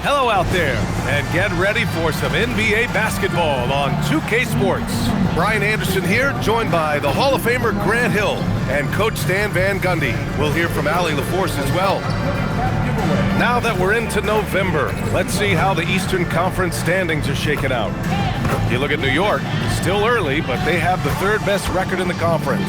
Hello out there, and get ready for some NBA basketball on 2K Sports. Brian Anderson here, joined by the Hall of Famer Grant Hill and Coach Stan Van Gundy. We'll hear from Allie LaForce as well. Now that we're into November, let's see how the Eastern Conference standings are shaking out. You look at New York, still early, but they have the third best record in the conference.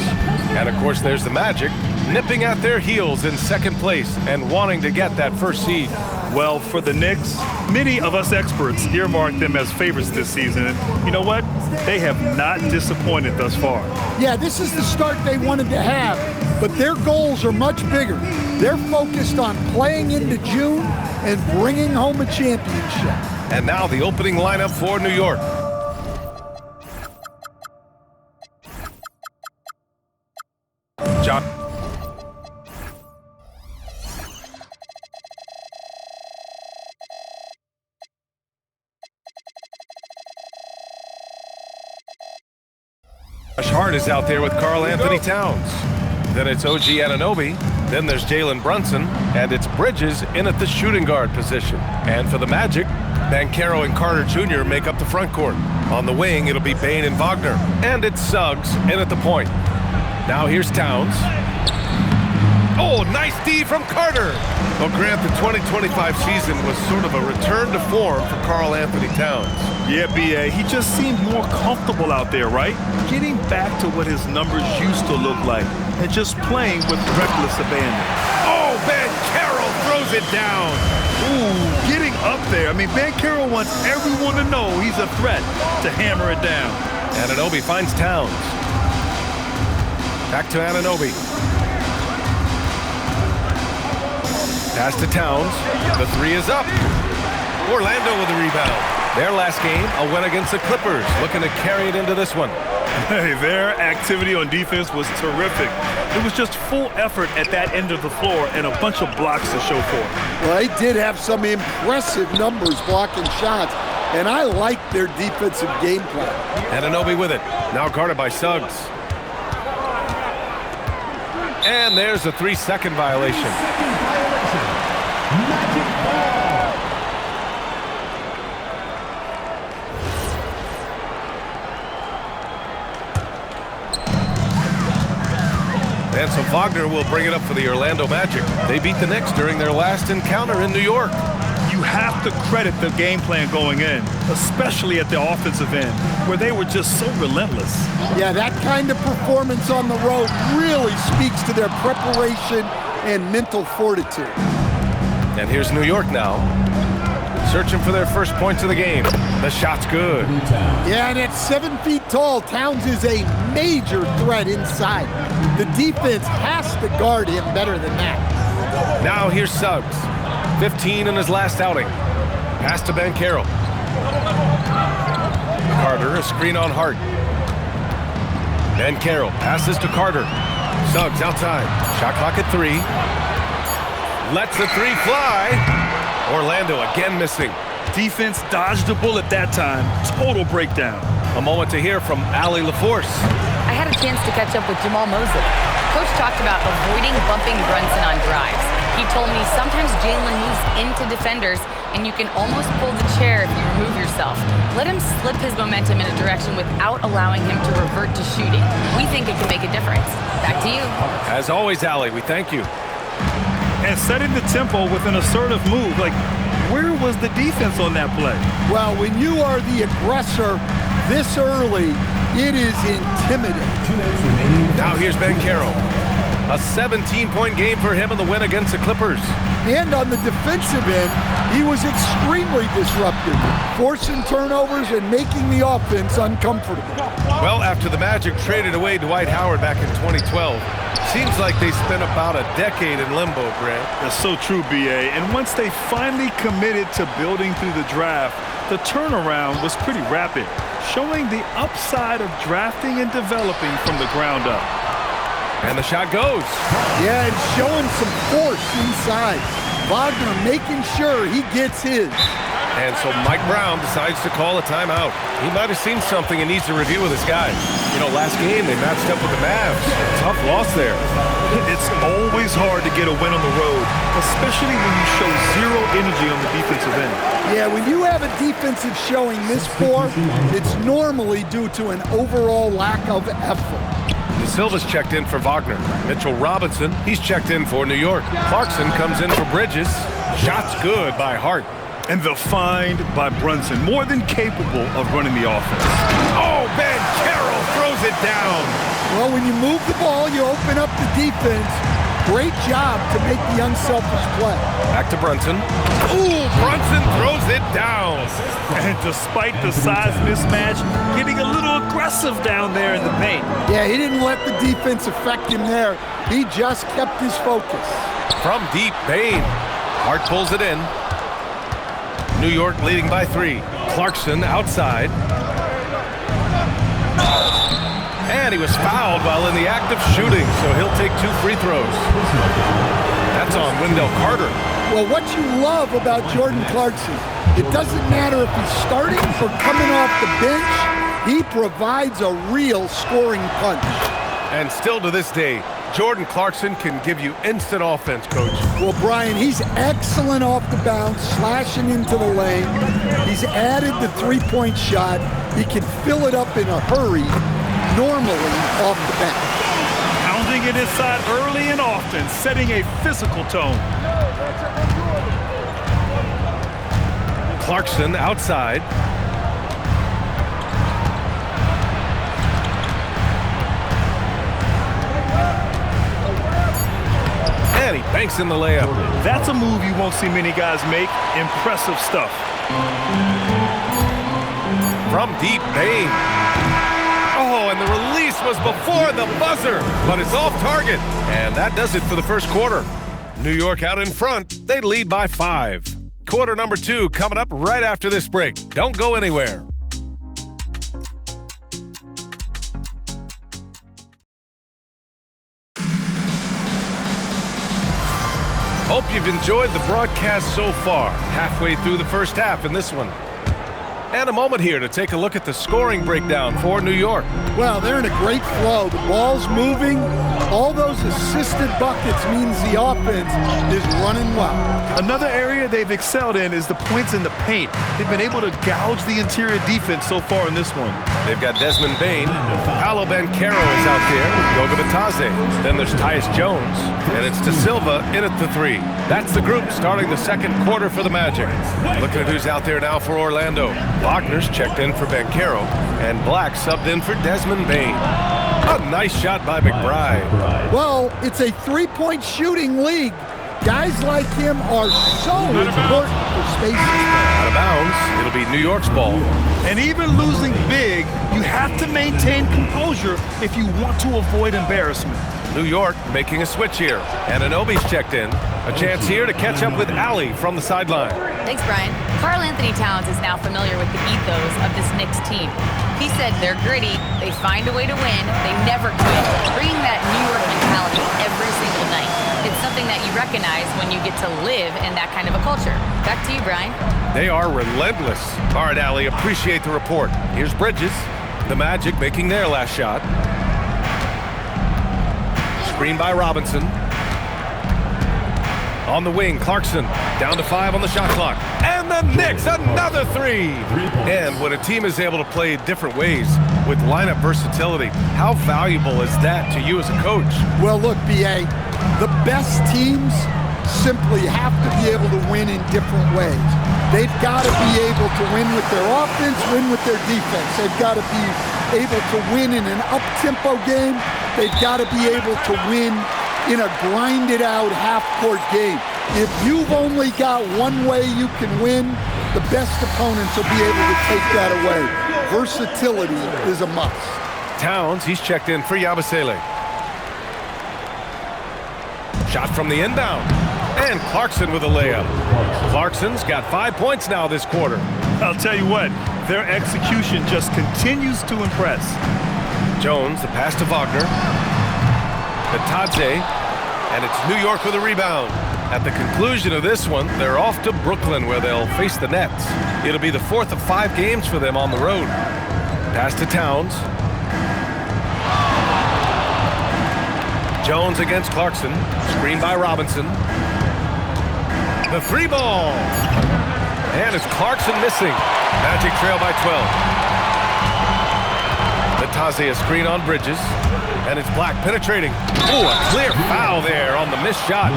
And of course, there's the Magic, nipping at their heels in second place and wanting to get that first seed. Well, for the Knicks, many of us experts earmarked them as favorites this season. And you know what? They have not disappointed thus far. Yeah, this is the start they wanted to have, but their goals are much bigger. They're focused on playing into June and bringing home a championship. And now the opening lineup for New York. John. Josh Hart is out there with Karl Anthony Towns. Then it's OG Anunoby. Then there's Jalen Brunson. And it's Bridges in at the shooting guard position. And for the Magic, Banchero and Carter Jr. make up the front court. On the wing, it'll be Bane and Wagner. And it's Suggs in at the point. Now here's Towns. Oh, nice D from Carter. Well, Grant, the 2025 season was sort of a return to form for Karl Anthony Towns. Yeah, B.A., he just seemed more comfortable out there, right? Getting back to what his numbers used to look like and just playing with reckless abandon. Oh, Banchero throws it down. Ooh, getting up there. I mean, Banchero wants everyone to know he's a threat to hammer it down. Anunoby finds Towns. Back to Anunoby. Pass to Towns. The three is up. Orlando with the rebound. Their last game, a win against the Clippers, looking to carry it into this one. Hey, their activity on defense was terrific. It was just full effort at that end of the floor and a bunch of blocks to show for it. Well, they did have some impressive numbers blocking shots, and I like their defensive game plan. Anunoby with it. Now guarded by Suggs. And there's a 3-second violation. And so Wagner will bring it up for the Orlando Magic. They beat the Knicks during their last encounter in New York. You have to credit the game plan going in, especially at the offensive end, where they were just so relentless. Yeah, that kind of performance on the road really speaks to their preparation and mental fortitude. And here's New York now, searching for their first points of the game. The shot's good. Yeah, and at 7 feet tall, Towns is a major threat inside. The defense has to guard him better than that. Now here's Suggs, 15 in his last outing. Pass to Banchero. Carter, a screen on Hart. Banchero passes to Carter. Suggs outside. Shot clock at 3. Lets the 3 fly. Orlando again missing. Defense dodged the bullet that time. Total breakdown. A moment to hear from Allie LaForce. I had a chance to catch up with Jamal Mosley. Coach talked about avoiding bumping Brunson on drives. He told me sometimes Jalen moves into defenders and you can almost pull the chair if you remove yourself. Let him slip his momentum in a direction without allowing him to revert to shooting. We think it can make a difference. Back to you. As always, Allie, we thank you. And setting the tempo with an assertive move. Like, where was the defense on that play? Well, when you are the aggressor this early, it is intimidating. Now here's Banchero. A 17-point game for him in the win against the Clippers. And on the defensive end, he was extremely disruptive, forcing turnovers and making the offense uncomfortable. Well, after the Magic traded away Dwight Howard back in 2012, seems like they spent about a decade in limbo, Grant. That's so true, B.A. And once they finally committed to building through the draft, the turnaround was pretty rapid, showing the upside of drafting and developing from the ground up. And the shot goes. Yeah, and showing some force inside. Wagner making sure he gets his. And so Mike Brown decides to call a timeout. He might have seen something and needs to review with his guys. You know, last game they matched up with the Mavs. Tough loss there. It's always hard to get a win on the road, especially when you show zero energy on the defensive end. Yeah, when you have a defensive showing this poor, it's normally due to an overall lack of effort. De Silva's checked in for Wagner. Mitchell Robinson, he's checked in for New York. Clarkson comes in for Bridges. Shots good by Hart. And the find by Brunson, more than capable of running the offense. Oh, Ben Carroll throws it down. Well, when you move the ball, you open up the defense. Great job to make the unselfish play. Back to Brunson. Ooh, Brunson throws it down. And despite the size mismatch, getting a little aggressive down there in the paint. Yeah, he didn't let the defense affect him there. He just kept his focus. From deep, Bain. Hart pulls it in. New York leading by 3. Clarkson outside. And he was fouled while in the act of shooting, so he'll take 2 free throws. That's on Wendell Carter. Well, what you love about Jordan Clarkson, it doesn't matter if he's starting or coming off the bench, he provides a real scoring punch. And still to this day, Jordan Clarkson can give you instant offense, Coach. Well, Brian, he's excellent off the bounce, slashing into the lane. He's added the three-point shot. He can fill it up in a hurry, normally off the bench. Pounding it inside early and often, setting a physical tone. Clarkson outside. And he banks in the layup. That's a move you won't see many guys make. Impressive stuff. From deep, Bain. Oh, and the release was before the buzzer, but it's off target. And that does it for the first quarter. New York out in front. They lead by 5. Quarter number 2 coming up right after this break. Don't go anywhere. Hope you've enjoyed the broadcast so far. Halfway through the first half in this one. And a moment here to take a look at the scoring breakdown for New York. Well, they're in a great flow. The ball's moving. All those assisted buckets means the offense is running well. Another area they've excelled in is the points in the paint. They've been able to gouge the interior defense so far in this one. They've got Desmond Bain. Paolo Banchero is out there with Goga Batadze. Then there's Tyus Jones. And it's De Silva in at the 3. That's the group starting the second quarter for the Magic. Looking at who's out there now for Orlando. Wagner's checked in for Banchero. And Black subbed in for Desmond Bain. A nice shot by McBride. Well, it's a three-point shooting league. Guys like him are so important for spaces. Out of bounds. It'll be New York's ball. And even losing big, you have to maintain composure if you want to avoid embarrassment. New York making a switch here. And Anunoby's checked in. A chance here to catch up with Allie from the sideline. Thanks, Brian. Karl Anthony Towns is now familiar with the ethos of this Knicks team. He said they're gritty, they find a way to win, they never quit, bringing that New York mentality every single night. It's something that you recognize when you get to live in that kind of a culture. Back to you, Brian. They are relentless. All right, Allie, appreciate the report. Here's Bridges. The Magic making their last shot. Screen by Robinson. On the wing, Clarkson down to 5 on the shot clock. And the Knicks, another 3. And when a team is able to play different ways with lineup versatility, how valuable is that to you as a coach? Well, look, B.A., the best teams simply have to be able to win in different ways. They've got to be able to win with their offense, win with their defense. They've got to be able to win in an up-tempo game. They've got to be able to win in a grinded-out half-court game. If you've only got one way you can win, the best opponents will be able to take that away. Versatility is a must. Towns, he's checked in for Yabusele. Shot from the inbound. And Clarkson with a layup. Clarkson's got 5 points now this quarter. I'll tell you what, their execution just continues to impress. Jones, the pass to Wagner. Batadze, and it's New York with a rebound. At the conclusion of this one, they're off to Brooklyn where they'll face the Nets. It'll be the 4th of 5 games for them on the road. Pass to Towns. Jones against Clarkson. Screen by Robinson. The 3 ball. And it's Clarkson missing. Magic trail by 12. Nataze a screen on Bridges. And it's Black penetrating. Ooh, a clear foul there on the missed shot.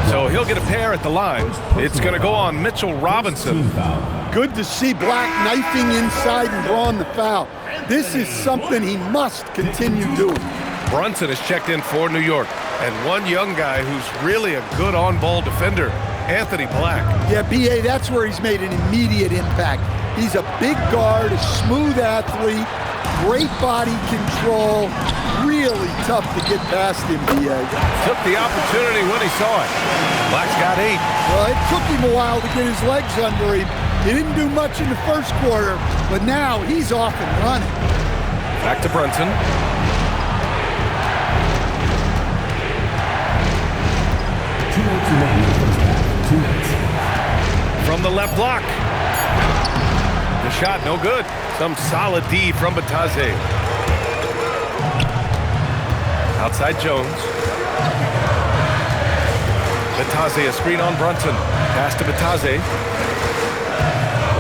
So he'll get a pair at the line. It's going to go on Mitchell Robinson. Good to see Black knifing inside and drawing the foul. This is something he must continue doing. Brunson is checked in for New York. And one young guy who's really a good on-ball defender, Anthony Black. Yeah, B.A., that's where he's made an immediate impact. He's a big guard, a smooth athlete, great body control. Really tough to get past him, B.A. Took the opportunity when he saw it. Black's got 8. Well, it took him a while to get his legs under him. He didn't do much in the first quarter, but now he's off and running. Back to Brunson. From the left block. The shot, no good. Some solid D from Nataze. Outside Jones. Nataze, a screen on Brunson. Pass to Nataze.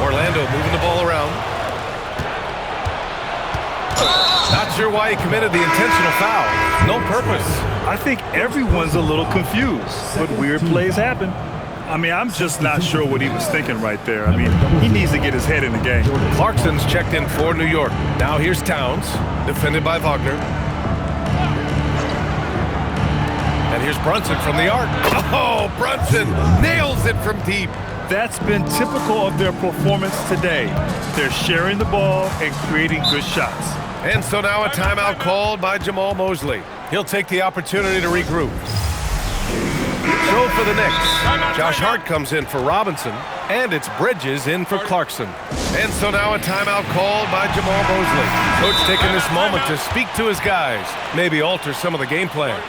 Orlando moving the ball around. Not sure why he committed the intentional foul. No purpose. I think everyone's a little confused, but weird plays happen. I mean, I'm just not sure what he was thinking right there. I mean, he needs to get his head in the game. Clarkson's checked in for New York. Now here's Towns, defended by Wagner. And here's Brunson from the arc. Oh, Brunson nails it from deep. That's been typical of their performance today. They're sharing the ball and creating good shots. And so now a timeout called by Jamal Mosley. He'll take the opportunity to regroup. So for the Knicks, Josh Hart comes in for Robinson, and it's Bridges in for Clarkson. And so now a timeout called by Jamal Mosley. Coach taking this moment to speak to his guys, maybe alter some of the game plan.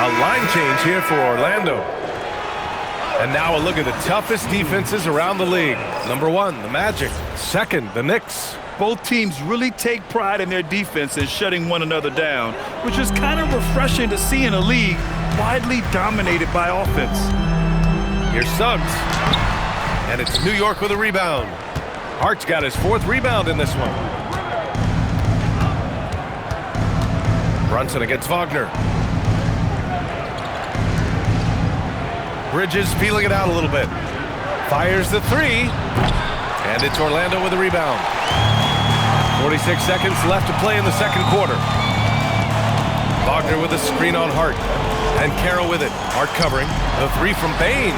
A line change here for Orlando. And now a look at the toughest defenses around the league. Number 1, the Magic. Second, the Knicks. Both teams really take pride in their defense and shutting one another down, which is kind of refreshing to see in a league widely dominated by offense. Here's Suggs. And it's New York with a rebound. Hart's got his 4th rebound in this one. Brunson against Wagner. Bridges feeling it out a little bit. Fires the 3. And it's Orlando with a rebound. 46 seconds left to play in the second quarter. Wagner with a screen on Hart. And Carroll with it. Hart covering. The 3 from Bain.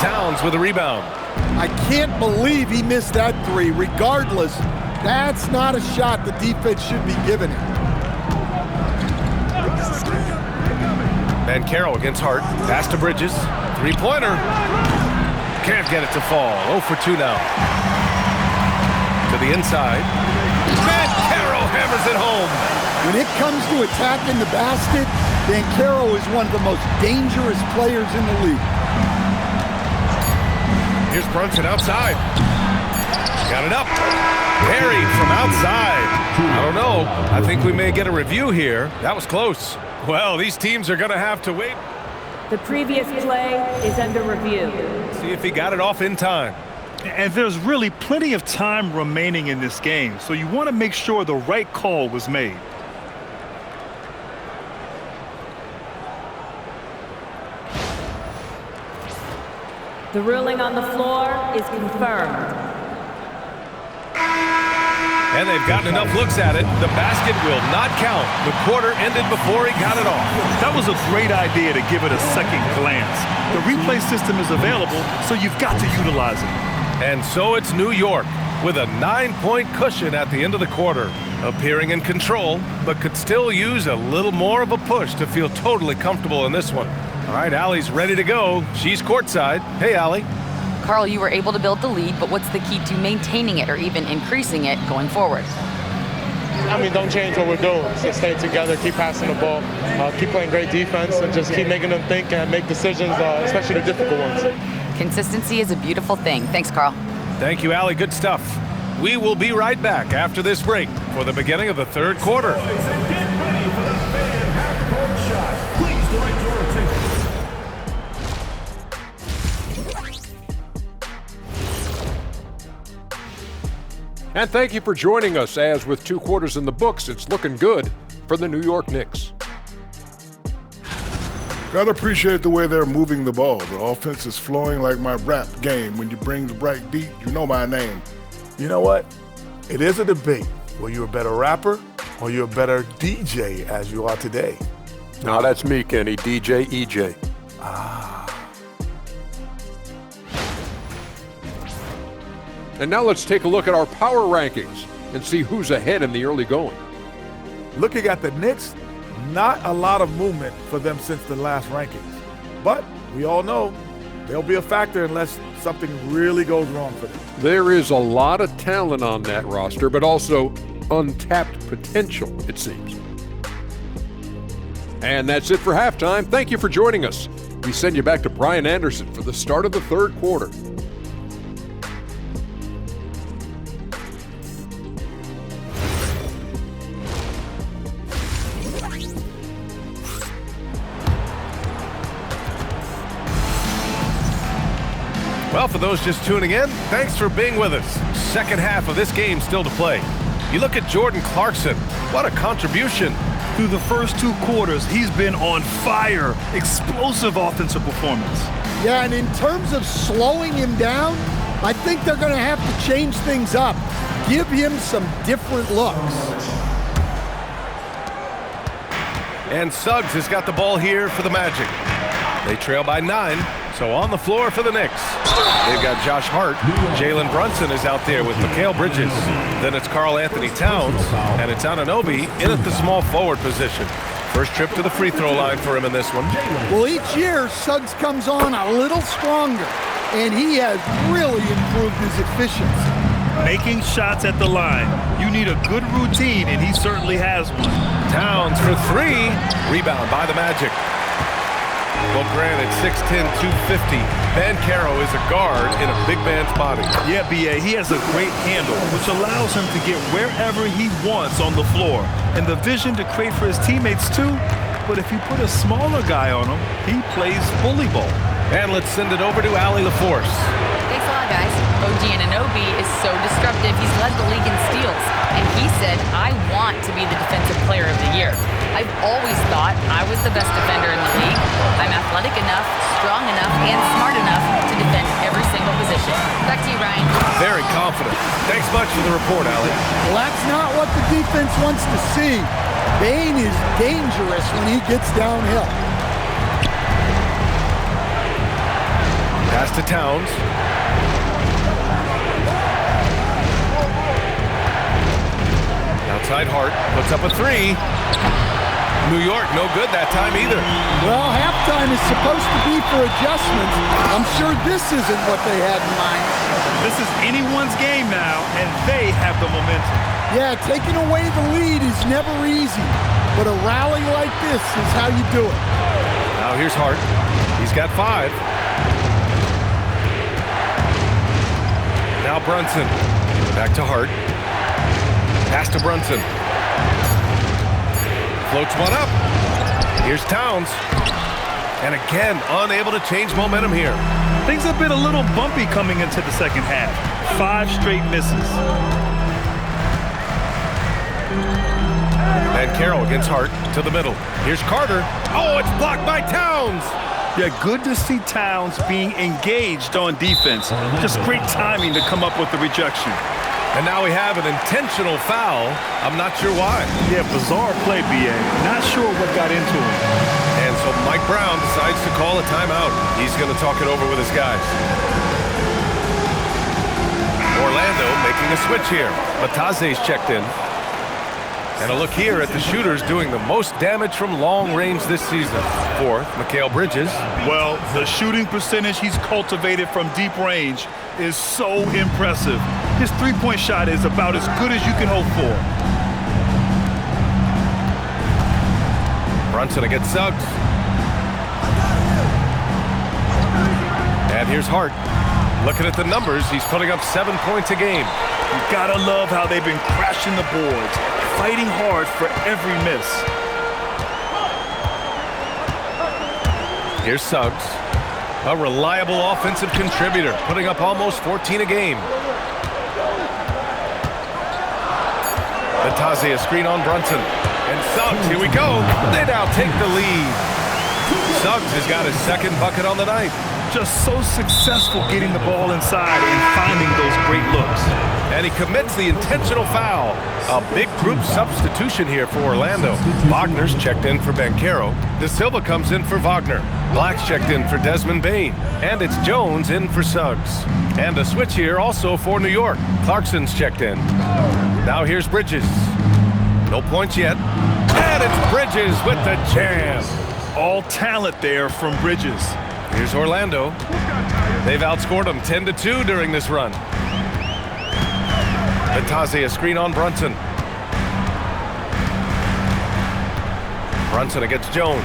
Towns with a rebound. I can't believe he missed that 3. Regardless, that's not a shot the defense should be giving him. And Carroll against Hart. Pass to Bridges. 3-pointer. Can't get it to fall. 0 for 2 now. To the inside. And Carroll hammers it home. When it comes to attacking the basket, Banchero is one of the most dangerous players in the league. Here's Brunson outside. Got it up. Buried from outside. I don't know. I think we may get a review here. That was close. Well, these teams are going to have to wait. The previous play is under review. See if he got it off in time. And there's really plenty of time remaining in this game, so you want to make sure the right call was made. The ruling on the floor is confirmed. And they've gotten enough looks at it. The basket will not count. The quarter ended before he got it off. That was a great idea to give it a second glance. The replay system is available, so you've got to utilize it. And so it's New York with a 9-point cushion at the end of the quarter. Appearing in control, but could still use a little more of a push to feel totally comfortable in this one. All right, Allie's ready to go. She's courtside. Hey, Allie. Carl, you were able to build the lead, but what's the key to maintaining it or even increasing it going forward? I mean, don't change what we're doing. Just stay together, keep passing the ball, keep playing great defense, and just keep making them think and make decisions, especially the difficult ones. Consistency is a beautiful thing. Thanks, Carl. Thank you, Allie. Good stuff. We will be right back after this break for the beginning of the third quarter. And thank you for joining us, as with 2 quarters in the books, it's looking good for the New York Knicks. Gotta appreciate the way they're moving the ball. The offense is flowing like my rap game. When you bring the right beat, you know my name. You know what? It is a debate. Were you a better rapper or you a better DJ as you are today? Now that's me, Kenny, DJ EJ. And now let's take a look at our power rankings and see who's ahead in the early going. Looking at the Knicks, not a lot of movement for them since the last rankings. But we all know they'll be a factor unless something really goes wrong for them. There is a lot of talent on that roster, but also untapped potential, it seems. And that's it for halftime. Thank you for joining us. We send you back to Brian Anderson for the start of the third quarter. Well, for those just tuning in, thanks for being with us. Second half of this game still to play. You look at Jordan Clarkson. What a contribution. Through the first 2 quarters, he's been on fire. Explosive offensive performance. Yeah, and in terms of slowing him down, I think they're going to have to change things up. Give him some different looks. And Suggs has got the ball here for the Magic. They trail by 9, so on the floor for the Knicks. They've got Josh Hart. Jalen Brunson is out there with Mikal Bridges. Then it's Karl Anthony Towns, and it's Anunoby in at the small forward position. First trip to the free throw line for him in this one. Well, each year, Suggs comes on a little stronger, and he has really improved his efficiency. Making shots at the line. You need a good routine, and he certainly has one. Towns for 3. Rebound by the Magic. Well, granted, 6'10", 250. Banchero is a guard in a big man's body. Yeah, B.A., he has a great handle, which allows him to get wherever he wants on the floor. And the vision to create for his teammates, too. But if you put a smaller guy on him, he plays bully ball. And let's send it over to Allie LaForce. Thanks a lot, guys. OG Anunoby is so disruptive. He's led the league in steals. And he said, I want to be the defensive player of the year. I've always thought I was the best defender in the league. I'm athletic enough, strong enough, and smart enough to defend every single position. Back to you, Ryan. Very confident. Thanks much for the report, Allie. Well, that's not what the defense wants to see. Bane is dangerous when he gets downhill. Pass to Towns. Outside Hart, puts up a 3. New York, no good that time either. Well, halftime is supposed to be for adjustments. I'm sure this isn't what they had in mind. This is anyone's game now, and they have the momentum. Yeah, taking away the lead is never easy, but a rally like this is how you do it. Now here's Hart. He's got 5. Now Brunson. Back to Hart. Pass to Brunson. Floats one up. Here's Towns. And again, unable to change momentum here. Things have been a little bumpy coming into the second half. 5 straight misses. And Carroll against Hart to the middle. Here's Carter. Oh, it's blocked by Towns. Yeah, good to see Towns being engaged on defense. Just great timing to come up with the rejection. And now we have an intentional foul. I'm not sure why. Yeah, bizarre play, B.A. Not sure what got into him. And so Mike Brown decides to call a timeout. He's going to talk it over with his guys. Orlando making a switch here. Bataze's checked in. And a look here at the shooters doing the most damage from long range this season. 4th, Mikal Bridges. Well, the shooting percentage he's cultivated from deep range is so impressive. His three-point shot is about as good as you can hope for. Brunson against Suggs. And here's Hart. Looking at the numbers, he's putting up 7 points a game. You gotta love how they've been crashing the boards, fighting hard for every miss. Here's Suggs, a reliable offensive contributor, putting up almost 14 a game. Batazzi, a screen on Brunson. And Suggs, here we go. They now take the lead. Suggs has got his second bucket on the night. Just so successful getting the ball inside and finding those great looks. And he commits the intentional foul. A big group substitution here for Orlando. Wagner's checked in for Banchero. De Silva comes in for Wagner. Black's checked in for Desmond Bane. And it's Jones in for Suggs. And a switch here also for New York. Clarkson's checked in. Now here's Bridges. No points yet. And it's Bridges with the jam. All talent there from Bridges. Here's Orlando. They've outscored them 10-2 during this run. Batazzi, a screen on Brunson. Brunson against Jones.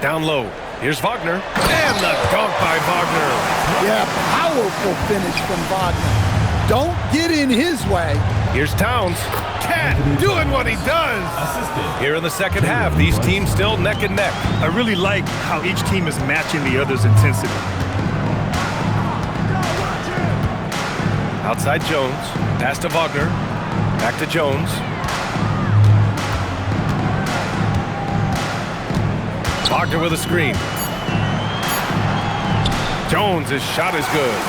Down low. Here's Wagner. And the dunk by Wagner. Yeah, powerful finish from Wagner. Don't get in his way. Here's Towns. Cat doing what he does. Here in the second half, these teams still neck and neck. I really like how each team is matching the other's intensity. Outside Jones. Pass to Wagner. Back to Jones. Wagner with a screen. Jones' shot is good.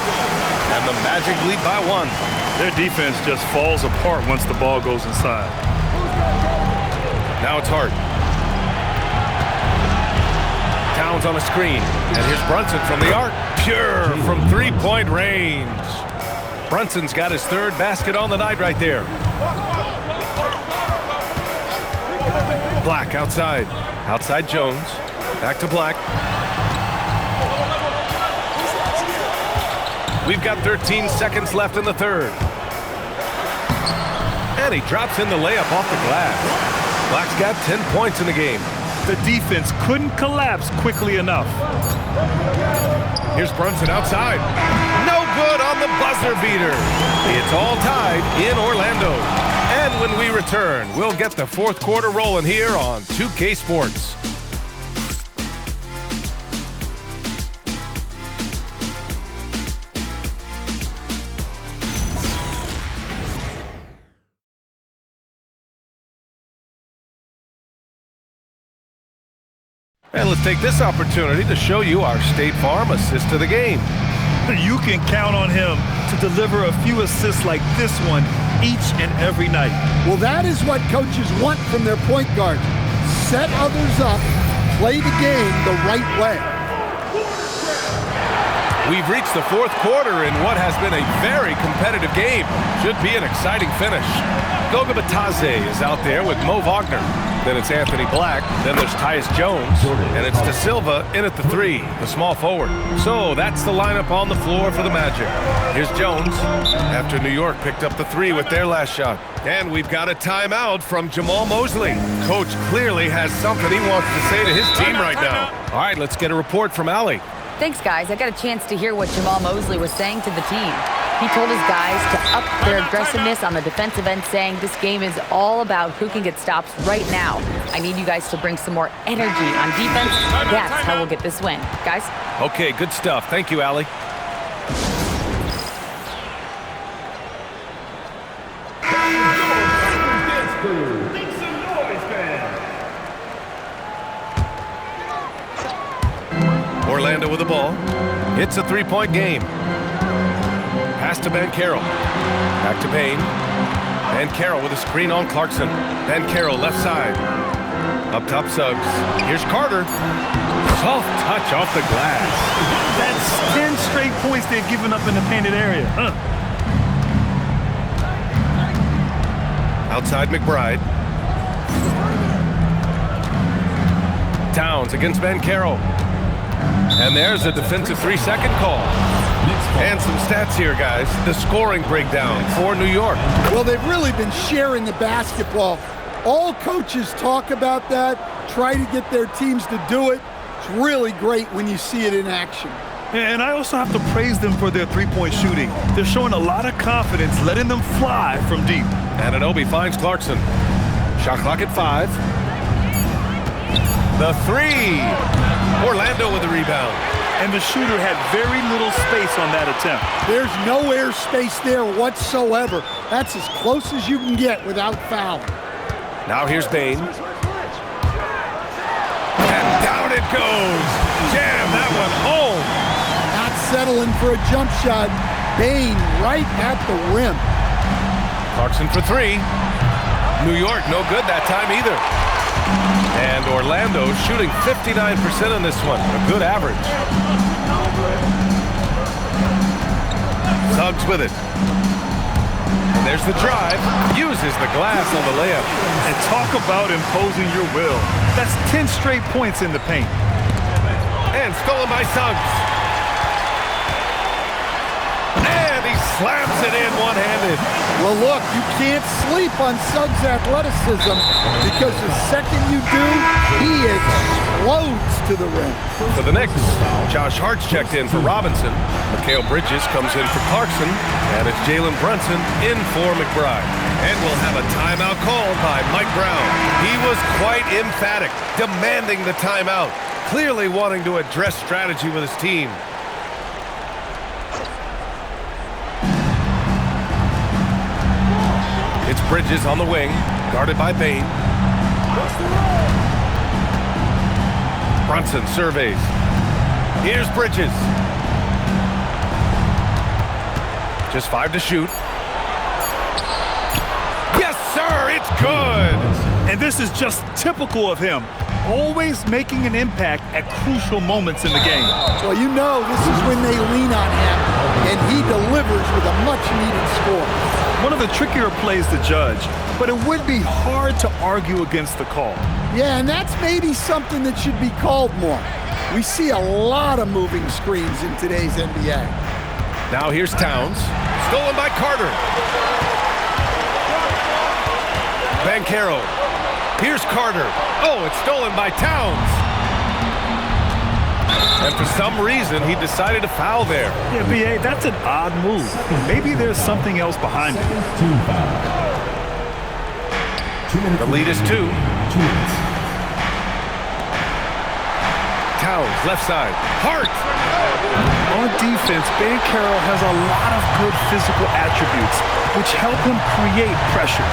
And the Magic lead by 1. Their defense just falls apart once the ball goes inside. Now it's Hart. Towns on a screen. And here's Brunson from the arc. Pure from three-point range. Brunson's got his third basket on the night right there. Black outside. Outside Jones. Back to Black. We've got 13 seconds left in the third. And he drops in the layup off the glass. Black's got 10 points in the game. The defense couldn't collapse quickly enough. Here's Brunson outside. No good on the buzzer beater. It's all tied in Orlando. And when we return, we'll get the fourth quarter rolling here on 2K Sports. And let's take this opportunity to show you our State Farm assist to the game. You can count on him to deliver a few assists like this one each and every night. Well, that is what coaches want from their point guard. Set others up, play the game the right way. We've reached the fourth quarter in what has been a very competitive game. Should be an exciting finish. Goga Batadze is out there with Mo Wagner. Then it's Anthony Black. Then there's Tyus Jones. And it's De Silva in at the 3, the small forward. So that's the lineup on the floor for the Magic. Here's Jones after New York picked up the 3 with their last shot. And we've got a timeout from Jamal Mosley. Coach clearly has something he wants to say to his team right now. All right, let's get a report from Allie. Thanks, guys. I got a chance to hear what Jamal Mosley was saying to the team. He told his guys to up their aggressiveness on the defensive end, saying this game is all about who can get stops right now. I need you guys to bring some more energy on defense. That's how we'll get this win. Guys? Okay, good stuff. Thank you, Allie. Orlando with the ball. It's a three-point game. Pass to Banchero. Back to Payne. Banchero with a screen on Clarkson. Banchero left side. Up top Suggs. Here's Carter. Soft touch off the glass. That's 10 straight points they've given up in the painted area. Outside McBride. Towns against Banchero. And there's a defensive 3-second call. And some stats here, guys. The scoring breakdown for New York. Well, they've really been sharing the basketball. All coaches talk about that, try to get their teams to do it. It's really great when you see it in action. And I also have to praise them for their three-point shooting. They're showing a lot of confidence, letting them fly from deep. Anunoby finds Clarkson. Shot clock at 5. The 3. Orlando with the rebound. And the shooter had very little space on that attempt. There's no air space there whatsoever. That's as close as you can get without foul. Now here's Bain. And down it goes. Jam that one home. Not settling for a jump shot. Bain right at the rim. Clarkson for 3. New York no good that time either. And Orlando shooting 59% on this one. A good average. Suggs with it. And there's the drive. Uses the glass on the layup. And talk about imposing your will. That's 10 straight points in the paint. And stolen by Suggs. And he slams it in one-handed. Well, look, you can't sleep on Suggs' athleticism because the second you do, he explodes to the rim. For the Knicks, Josh Hart's checked in for Robinson. Mikal Bridges comes in for Clarkson. And it's Jalen Brunson in for McBride. And we'll have a timeout called by Mike Brown. He was quite emphatic, demanding the timeout, clearly wanting to address strategy with his team. It's Bridges on the wing, guarded by Bain. Brunson surveys. Here's Bridges. Just 5 to shoot. Yes, sir, it's good. And this is just typical of him, always making an impact at crucial moments in the game. Well, you know this is when they lean on him, and he delivers with a much-needed score. One of the trickier plays to judge, but it would be hard to argue against the call. Yeah, and that's maybe something that should be called more. We see a lot of moving screens in today's NBA. Now here's Towns. Stolen by Carter. Banchero. Here's Carter. Oh, it's stolen by Towns. And for some reason, he decided to foul there. Yeah, B.A., that's an odd move. Maybe there's something else behind it. The lead is 2. Towns, left side. Hart! On defense, Banchero has a lot of good physical attributes, which help him create pressure.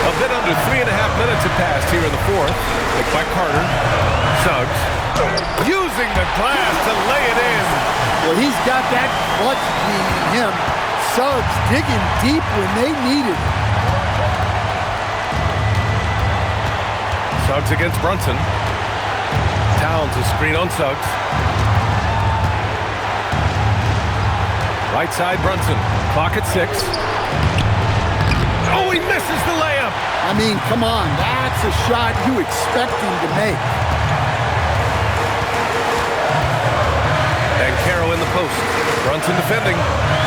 A bit under 3.5 minutes have passed here in the 4th. Picked by Carter. Suggs. Using the glass to lay it in. Well, he's got that clutch gene in him. Suggs digging deep when they need it. Suggs against Brunson. Towns a screen on Suggs. Right side Brunson. Clock at 6. Oh, he misses the layup. I mean, come on. That's a shot you expect him to make. Banchero in the post. Brunson defending.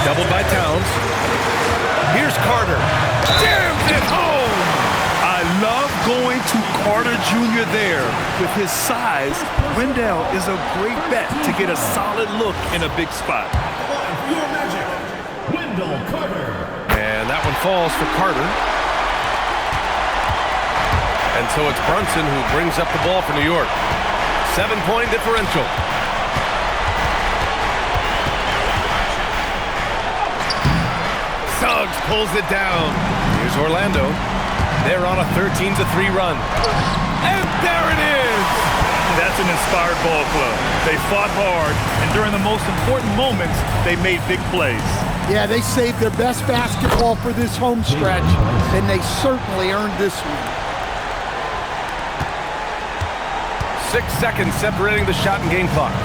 Doubled by Towns. Here's Carter. Jams it home. I love going to Carter Jr. there. With his size, Wendell is a great bet to get a solid look in a big spot. Wendell Carter. And that one falls for Carter. And so it's Brunson who brings up the ball for New York. 7-point differential. Suggs pulls it down. Here's Orlando. They're on a 13-3 run. And there it is! That's an inspired ball club. They fought hard, and during the most important moments, they made big plays. Yeah, they saved their best basketball for this home stretch, and they certainly earned this one. 6 seconds separating the shot and game clocks.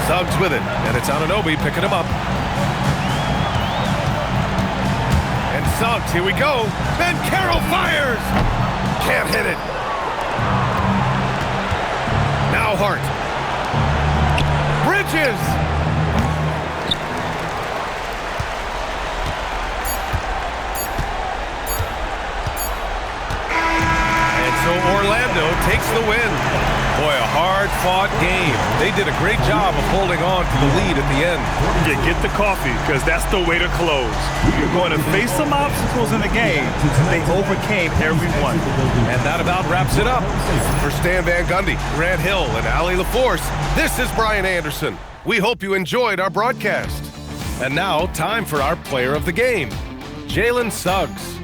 Suggs with it, and it's Anunoby picking him up. And Suggs, here we go. Banchero fires! Can't hit it. Now Hart. Bridges! And so Orlando takes the win. Boy, a hard-fought game. They did a great job of holding on to the lead at the end. Yeah, get the coffee, because that's the way to close. You're going to face some obstacles in the game. They overcame every one. And that about wraps it up. For Stan Van Gundy, Grant Hill, and Allie LaForce, this is Brian Anderson. We hope you enjoyed our broadcast. And now, time for our player of the game, Jalen Suggs.